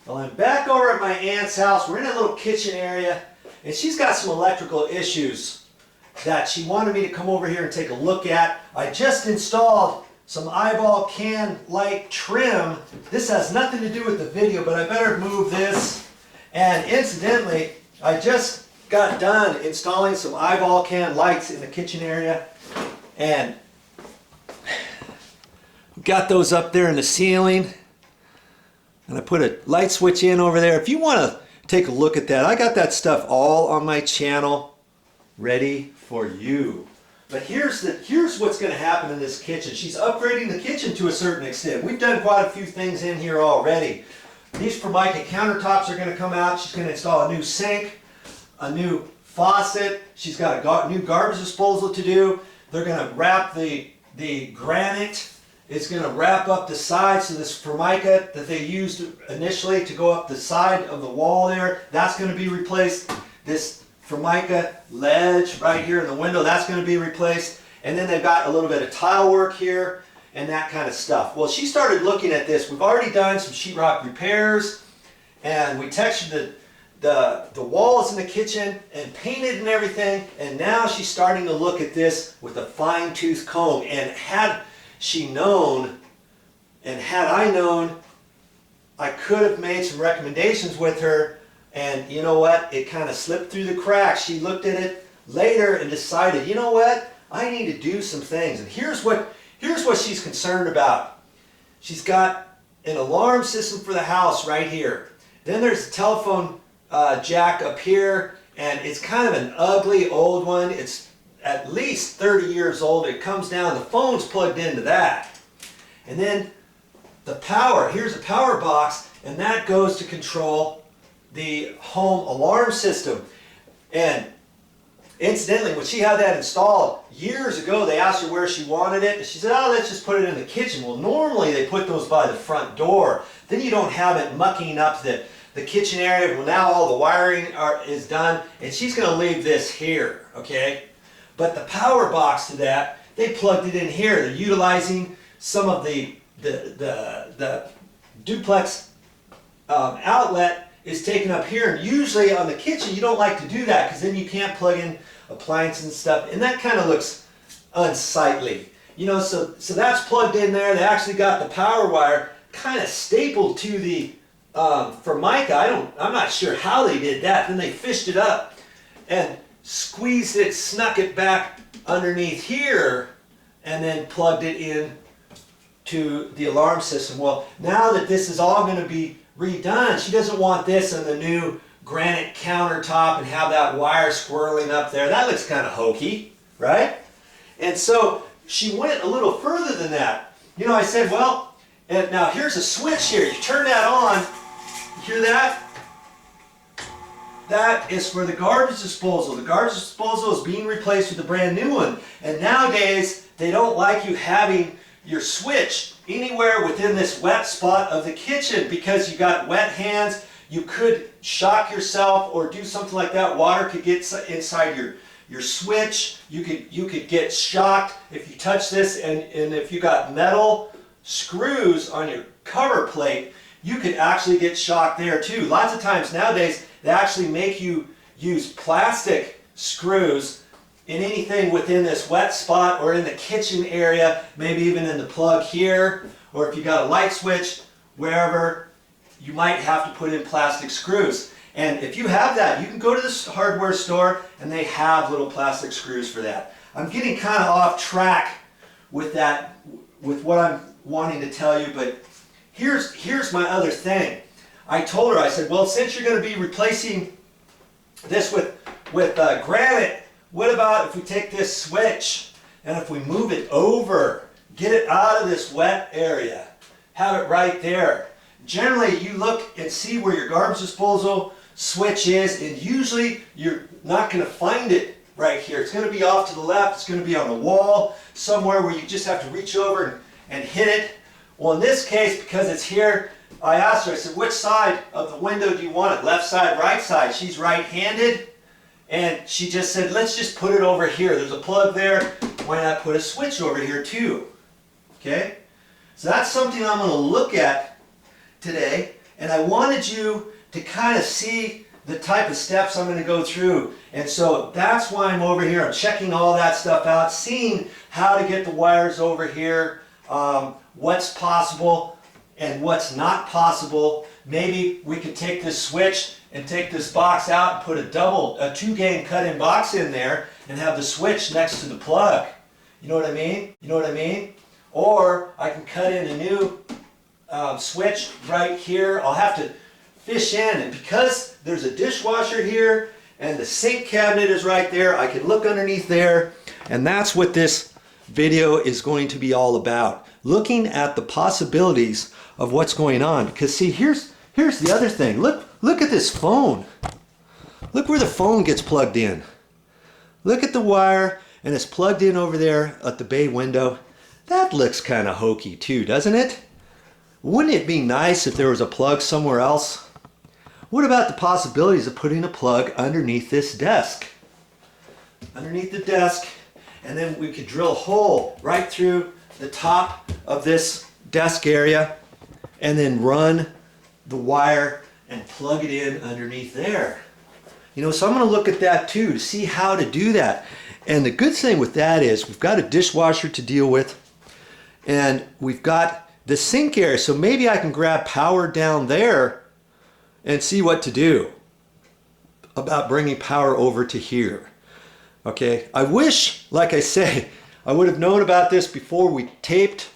Well, I'm back over at my aunt's house. We're in a little kitchen area, and she's got some electrical issues that she wanted me to come over here and take a look at. I just installed some eyeball can light trim. This has nothing to do with the video, but I better move this. And incidentally, I just got done installing some eyeball can lights in the kitchen area, and got those up there in the ceiling. And I put a light switch in over there. If you want to take a look at that, I got that stuff all on my channel ready for you. But here's what's going to happen in this kitchen. She's upgrading the kitchen to a certain extent. We've done quite a few things in here already. These Formica countertops are going to come out. She's going to install a new sink, a new faucet. She's got a new garbage disposal to do. They're going to wrap the granite. It's going to wrap up the sides, so this Formica that they used initially to go up the side of the wall there, that's going to be replaced. This Formica ledge right here in the window, that's going to be replaced. And then they've got a little bit of tile work here and that kind of stuff. Well, she started looking at this. We've already done some sheetrock repairs, and we textured the walls in the kitchen and painted and everything. And now she's starting to look at this with a fine-tooth comb. And had she known, and had I known, I could have made some recommendations with her, and you know what, it kind of slipped through the cracks. She looked at it later and decided, you know what, I need to do some things. And here's what she's concerned about. She's got an alarm system for the house right here. Then there's a telephone jack up here, and it's kind of an ugly old one. It's at least 30 years old. It comes down, the phone's plugged into that. And then the power, here's a power box, and that goes to control the home alarm system. And incidentally, when she had that installed years ago, they asked her where she wanted it, and she said, oh, let's just put it in the kitchen. Well, normally they put those by the front door. Then you don't have it mucking up the kitchen area. Well, now all the wiring is done, and she's going to leave this here, okay? But the power box to that, they plugged it in here. They're utilizing some of the duplex outlet is taken up here. And usually on the kitchen, you don't like to do that because then you can't plug in appliances and stuff. And that kind of looks unsightly. You know, so that's plugged in there. They actually got the power wire kind of stapled to the Formica. I'm not sure how they did that. Then they fished it up and squeezed it, snuck it back underneath here, and then plugged it in to the alarm system. Well, now that this is all going to be redone, she doesn't want this on the new granite countertop and have that wire swirling up there. That looks kind of hokey, right? And so she went a little further than that. You know, I said, well, and now here's a switch here. You turn that on. You hear that? That is for the garbage disposal. The garbage disposal is being replaced with a brand new one. And nowadays, they don't like you having your switch anywhere within this wet spot of the kitchen because you got wet hands. You could shock yourself or do something like that. Water could get inside your switch. You could get shocked if you touch this, and if you got metal screws on your cover plate, you could actually get shocked there too. Lots of times nowadays, they actually make you use plastic screws in anything within this wet spot or in the kitchen area, maybe even in the plug here, or if you got a light switch, wherever, you might have to put in plastic screws. And if you have that, you can go to this hardware store and they have little plastic screws for that. I'm getting kind of off track with that, with what I'm wanting to tell you, but here's my other thing. I told her, I said, well, since you're going to be replacing this with granite, what about if we take this switch and if we move it over, get it out of this wet area, have it right there. Generally, you look and see where your garbage disposal switch is, and usually you're not going to find it right here. It's going to be off to the left. It's going to be on the wall somewhere where you just have to reach over and hit it. Well, in this case, because it's here, I asked her, I said, which side of the window do you want it? Left side, right side? She's right-handed. And she just said, let's just put it over here. There's a plug there. Why not put a switch over here too? Okay? So that's something I'm going to look at today. and I wanted you to kind of see the type of steps I'm going to go through. And so that's why I'm over here. I'm checking all that stuff out, seeing how to get the wires over here, what's possible and what's not possible. Maybe we could take this switch and take this box out and put a 2-gang cut-in box in there and have the switch next to the plug. You know what I mean? You know what I mean? Or I can cut in a new switch right here. I'll have to fish in, and because there's a dishwasher here and the sink cabinet is right there, I can look underneath there, and that's what this video is going to be all about. Looking at the possibilities of what's going on. Because see, here's the other thing. Look at this phone. Look where the phone gets plugged in. Look at the wire, and it's plugged in over there at the bay window. That looks kind of hokey too, doesn't it? Wouldn't it be nice if there was a plug somewhere else? What about the possibilities of putting a plug underneath this desk? Underneath the desk, and then we could drill a hole right through the top of this desk area and then run the wire and plug it in underneath there. You know, so I'm going to look at that too to see how to do that. And the good thing with that is we've got a dishwasher to deal with, and we've got the sink area, so maybe I can grab power down there and see what to do about bringing power over to here. Okay, I wish, like I say, I would have known about this before we taped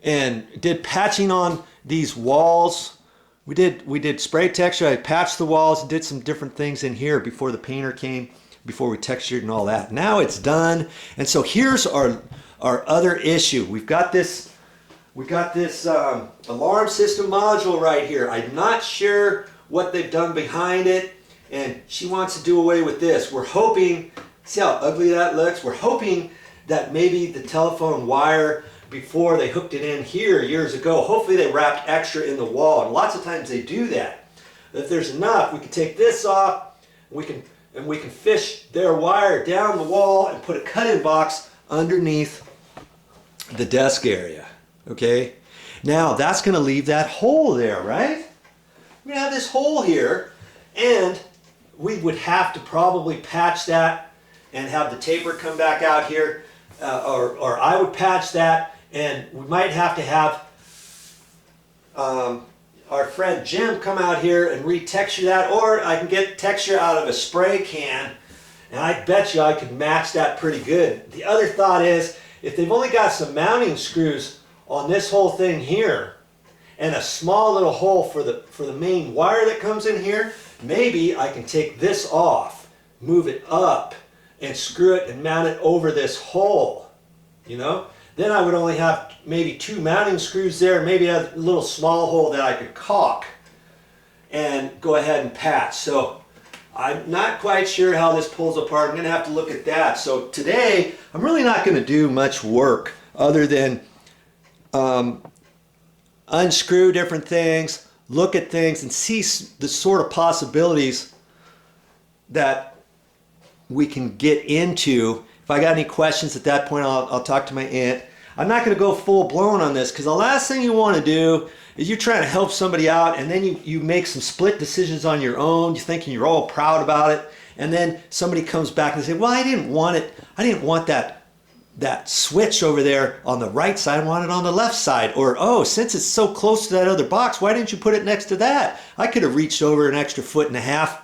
and did patching on these walls. We did spray texture. I patched the walls and did some different things in here before the painter came, before we textured and all that. Now it's done, and so here's our other issue. We got this alarm system module right here. I'm not sure what they've done behind it, and she wants to do away with this. We're hoping, see how ugly that looks? We're hoping that maybe the telephone wire, before they hooked it in here years ago, hopefully they wrapped extra in the wall, and lots of times they do that. If there's enough, we can take this off, we can fish their wire down the wall and put a cut-in box underneath the desk area. Okay, now that's going to leave that hole there, right? We're going to have this hole here, and we would have to probably patch that and have the taper come back out here, or I would patch that, and we might have to have our friend Jim come out here and retexture that, or I can get texture out of a spray can, and I bet you I could match that pretty good. The other thought is, if they've only got some mounting screws on this whole thing here, and a small little hole for the main wire that comes in here, maybe I can take this off, move it up, and screw it and mount it over this hole, you know? Then I would only have maybe 2 mounting screws there, maybe a little small hole that I could caulk and go ahead and patch. So I'm not quite sure how this pulls apart. I'm going to have to look at that. So today, I'm really not going to do much work other than unscrew different things, look at things, and see the sort of possibilities that we can get into. If I got any questions at that point, I'll talk to my aunt. I'm not going to go full blown on this, because the last thing you want to do is you're trying to help somebody out, and then you make some split decisions on your own. You're thinking you're all proud about it, and then somebody comes back and say, well, I didn't want it. I didn't want that switch over there on the right side, I want it on the left side. Or, oh, since it's so close to that other box, why didn't you put it next to that? I could have reached over an extra 1.5 feet,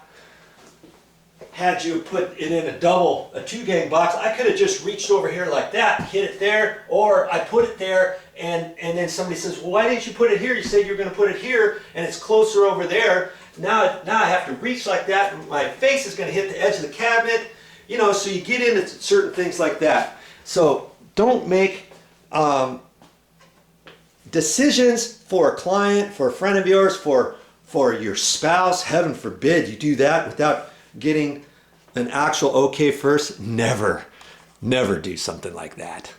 had you put it in a 2-gang box. I could have just reached over here like that, hit it there, or I put it there, and then somebody says, well, why didn't you put it here? You said you were going to put it here, and it's closer over there. Now I have to reach like that, and my face is going to hit the edge of the cabinet. You know, so you get into certain things like that. So don't make decisions for a client, for a friend of yours, for your spouse. Heaven forbid you do that without getting an actual okay first. Never do something like that.